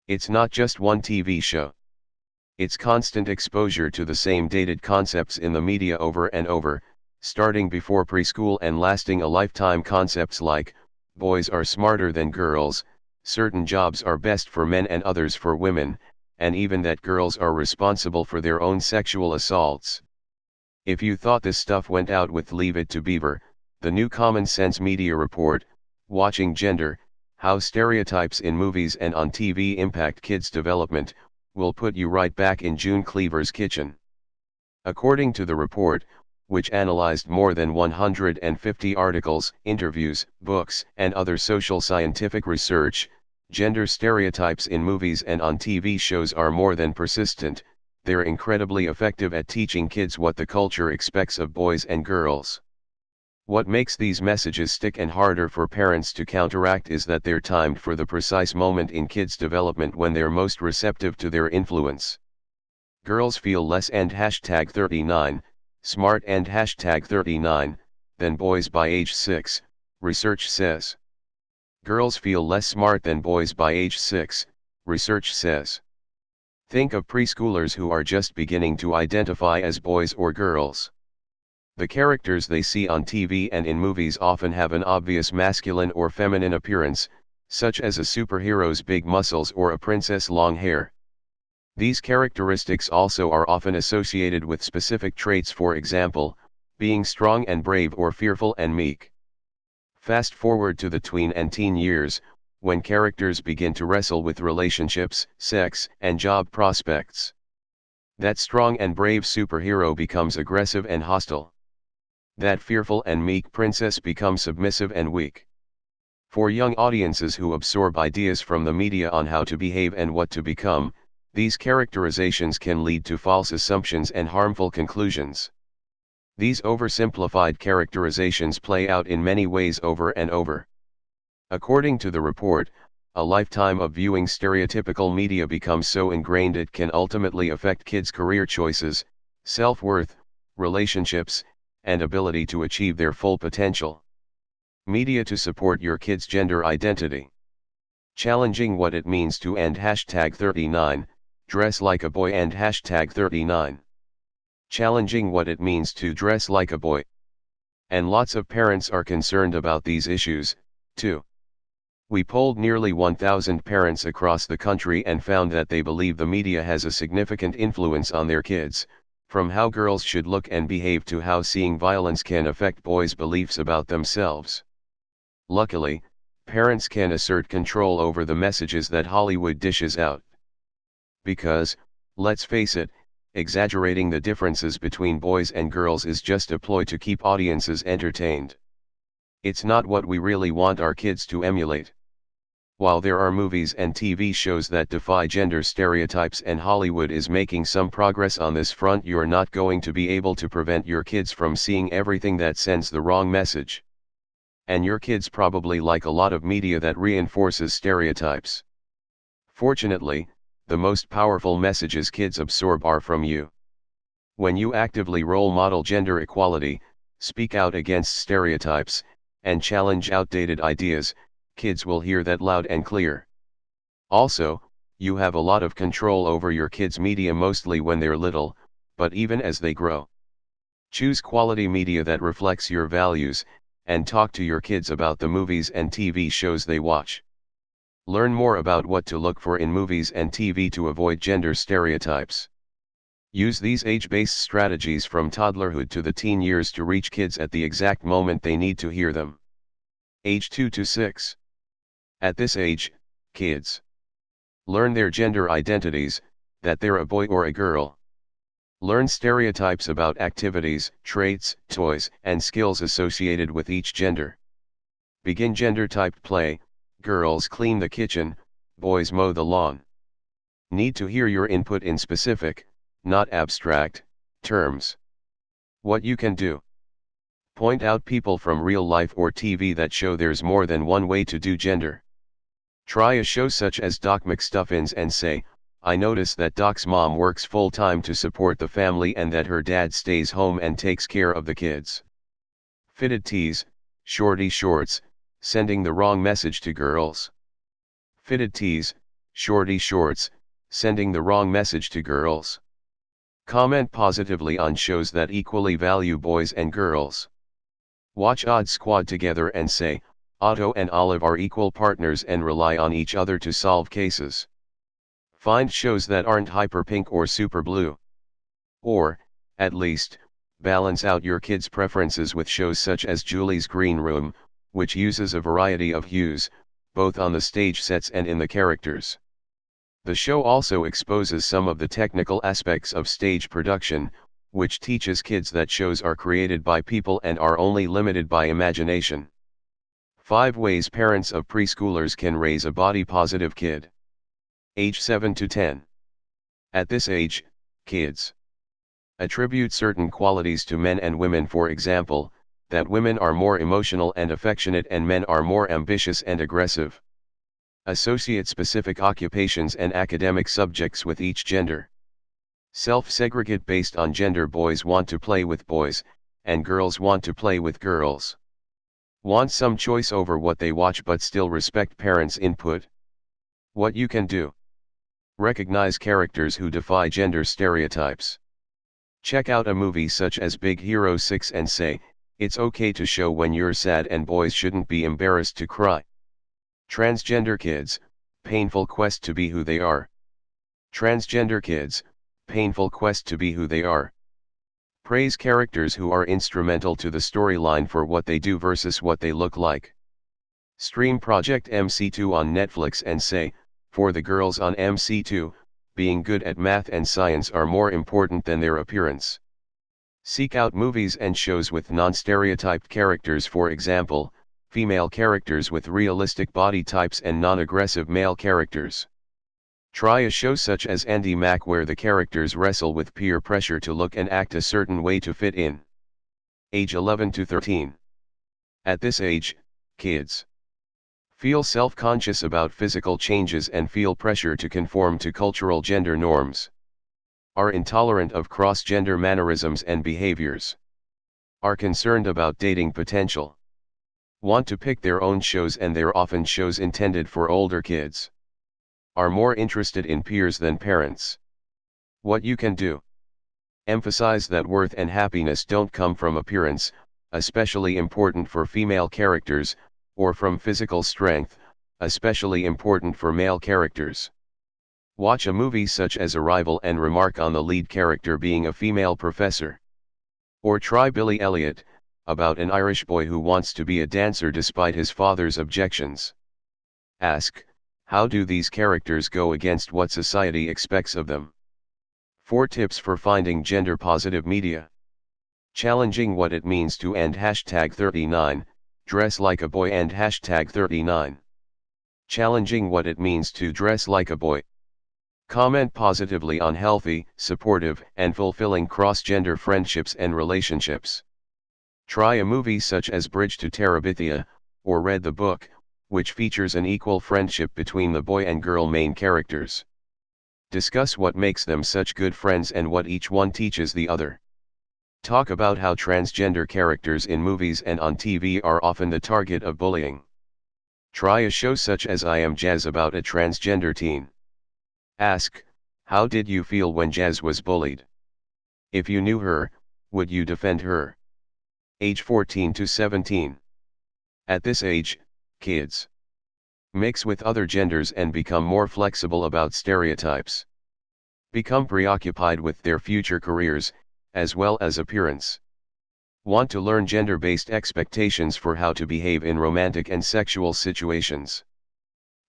It's not just one TV show. It's constant exposure to the same dated concepts in the media over and over, starting before preschool and lasting a lifetime. Concepts like, boys are smarter than girls, certain jobs are best for men and others for women, and even that girls are responsible for their own sexual assaults. If you thought this stuff went out with Leave It to Beaver, the new Common Sense Media report, Watching Gender, How Stereotypes in Movies and on TV Impact Kids' Development, will put you right back in June Cleaver's kitchen. According to the report, which analyzed more than 150 articles, interviews, books, and other social scientific research, gender stereotypes in movies and on TV shows are more than persistent, they're incredibly effective at teaching kids what the culture expects of boys and girls. What makes these messages stick and harder for parents to counteract is that they're timed for the precise moment in kids' development when they're most receptive to their influence. Girls feel less and #39, smart and #39, than boys by age 6, research says. Girls feel less smart than boys by age 6, research says. Think of preschoolers who are just beginning to identify as boys or girls. The characters they see on TV and in movies often have an obvious masculine or feminine appearance, such as a superhero's big muscles or a princess' long hair. These characteristics also are often associated with specific traits, for example, being strong and brave or fearful and meek. Fast forward to the tween and teen years, when characters begin to wrestle with relationships, sex, and job prospects. That strong and brave superhero becomes aggressive and hostile. That fearful and meek princess becomes submissive and weak. For young audiences who absorb ideas from the media on how to behave and what to become, these characterizations can lead to false assumptions and harmful conclusions. These oversimplified characterizations play out in many ways over and over. According to the report, a lifetime of viewing stereotypical media becomes so ingrained it can ultimately affect kids' career choices, self-worth, relationships, and ability to achieve their full potential. Media to support your kids' gender identity. Challenging what it means to and #39, dress like a boy and #39. Challenging what it means to dress like a boy. And lots of parents are concerned about these issues, too. We polled nearly 1,000 parents across the country and found that they believe the media has a significant influence on their kids, from how girls should look and behave to how seeing violence can affect boys' beliefs about themselves. Luckily, parents can assert control over the messages that Hollywood dishes out. Because, let's face it, exaggerating the differences between boys and girls is just a ploy to keep audiences entertained. It's not what we really want our kids to emulate. While there are movies and TV shows that defy gender stereotypes and Hollywood is making some progress on this front, you're not going to be able to prevent your kids from seeing everything that sends the wrong message. And your kids probably like a lot of media that reinforces stereotypes. Fortunately, the most powerful messages kids absorb are from you. When you actively role model gender equality, speak out against stereotypes, and challenge outdated ideas, kids will hear that loud and clear. Also, you have a lot of control over your kids' media, mostly when they're little, but even as they grow. Choose quality media that reflects your values, and talk to your kids about the movies and TV shows they watch. Learn more about what to look for in movies and TV to avoid gender stereotypes. Use these age-based strategies from toddlerhood to the teen years to reach kids at the exact moment they need to hear them. Age 2 to 6. At this age, kids learn their gender identities, that they're a boy or a girl. Learn stereotypes about activities, traits, toys, and skills associated with each gender. Begin gender-typed play, girls clean the kitchen, boys mow the lawn. Need to hear your input in specific, not abstract, terms. What you can do. Point out people from real life or TV that show there's more than one way to do gender. Try a show such as Doc McStuffins and say, I notice that Doc's mom works full-time to support the family and that her dad stays home and takes care of the kids. Fitted tees, shorty shorts, sending the wrong message to girls. Fitted tees, Shorty shorts, sending the wrong message to girls. Comment positively on shows that equally value boys and girls. Watch Odd Squad together and say, Otto and Olive are equal partners and rely on each other to solve cases. Find shows that aren't hyper pink or super blue. Or, at least, balance out your kids' preferences with shows such as Julie's Green Room, which uses a variety of hues, both on the stage sets and in the characters. The show also exposes some of the technical aspects of stage production, which teaches kids that shows are created by people and are only limited by imagination. 5 ways parents of preschoolers can raise a body-positive kid. Age 7 to 10. At this age, kids attribute certain qualities to men and women, for example, that women are more emotional and affectionate and men are more ambitious and aggressive. Associate specific occupations and academic subjects with each gender. Self-segregate based on gender. Boys want to play with boys, and girls want to play with girls. Want some choice over what they watch but still respect parents' input. What you can do. Recognize characters who defy gender stereotypes. Check out a movie such as Big Hero 6 and say, it's okay to show when you're sad and boys shouldn't be embarrassed to cry. Transgender kids, painful quest to be who they are. Transgender kids, painful quest to be who they are. Praise characters who are instrumental to the storyline for what they do versus what they look like. Stream Project MC2 on Netflix and say, for the girls on MC2, being good at math and science are more important than their appearance. Seek out movies and shows with non-stereotyped characters, for example, female characters with realistic body types and non-aggressive male characters. Try a show such as Andy Mack where the characters wrestle with peer pressure to look and act a certain way to fit in. Age 11 to 13. At this age, kids feel self-conscious about physical changes and feel pressure to conform to cultural gender norms. Are intolerant of cross-gender mannerisms and behaviors. Are concerned about dating potential. Want to pick their own shows and they're often shows intended for older kids. Are more interested in peers than parents. What you can do. Emphasize that worth and happiness don't come from appearance, especially important for female characters, or from physical strength, especially important for male characters. Watch a movie such as Arrival and remark on the lead character being a female professor. Or try Billy Elliot, about an Irish boy who wants to be a dancer despite his father's objections. Ask, how do these characters go against what society expects of them? 4 tips for finding gender-positive media. Challenging what it means to and #39, dress like a boy and #39. Challenging what it means to dress like a boy. Comment positively on healthy, supportive, and fulfilling cross-gender friendships and relationships. Try a movie such as Bridge to Terabithia, or read the book, which features an equal friendship between the boy and girl main characters. Discuss what makes them such good friends and what each one teaches the other. Talk about how transgender characters in movies and on TV are often the target of bullying. Try a show such as I Am Jazz about a transgender teen. Ask, how did you feel when Jazz was bullied? If you knew her, would you defend her? Age 14 to 17. At this age, kids mix with other genders and become more flexible about stereotypes. Become preoccupied with their future careers, as well as appearance. Want to learn gender-based expectations for how to behave in romantic and sexual situations.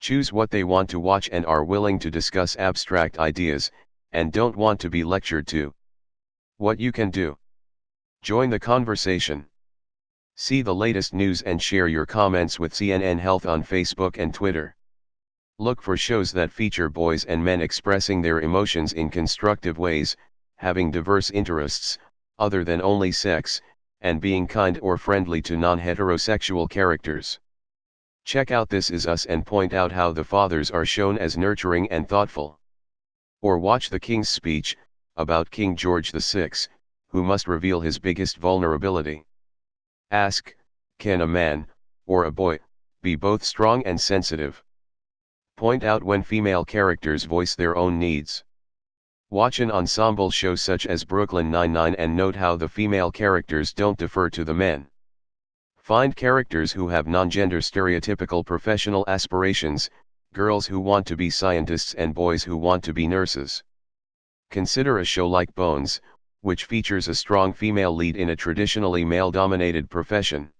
Choose what they want to watch and are willing to discuss abstract ideas, and don't want to be lectured to. What you can do. Join the conversation. See the latest news and share your comments with CNN Health on Facebook and Twitter. Look for shows that feature boys and men expressing their emotions in constructive ways, having diverse interests, other than only sex, and being kind or friendly to non-heterosexual characters. Check out This Is Us and point out how the fathers are shown as nurturing and thoughtful. Or watch The King's Speech, about King George VI, who must reveal his biggest vulnerability. Ask, can a man, or a boy, be both strong and sensitive? Point out when female characters voice their own needs. Watch an ensemble show such as Brooklyn Nine-Nine and note how the female characters don't defer to the men. Find characters who have non-gender stereotypical professional aspirations, girls who want to be scientists and boys who want to be nurses. Consider a show like Bones, which features a strong female lead in a traditionally male-dominated profession.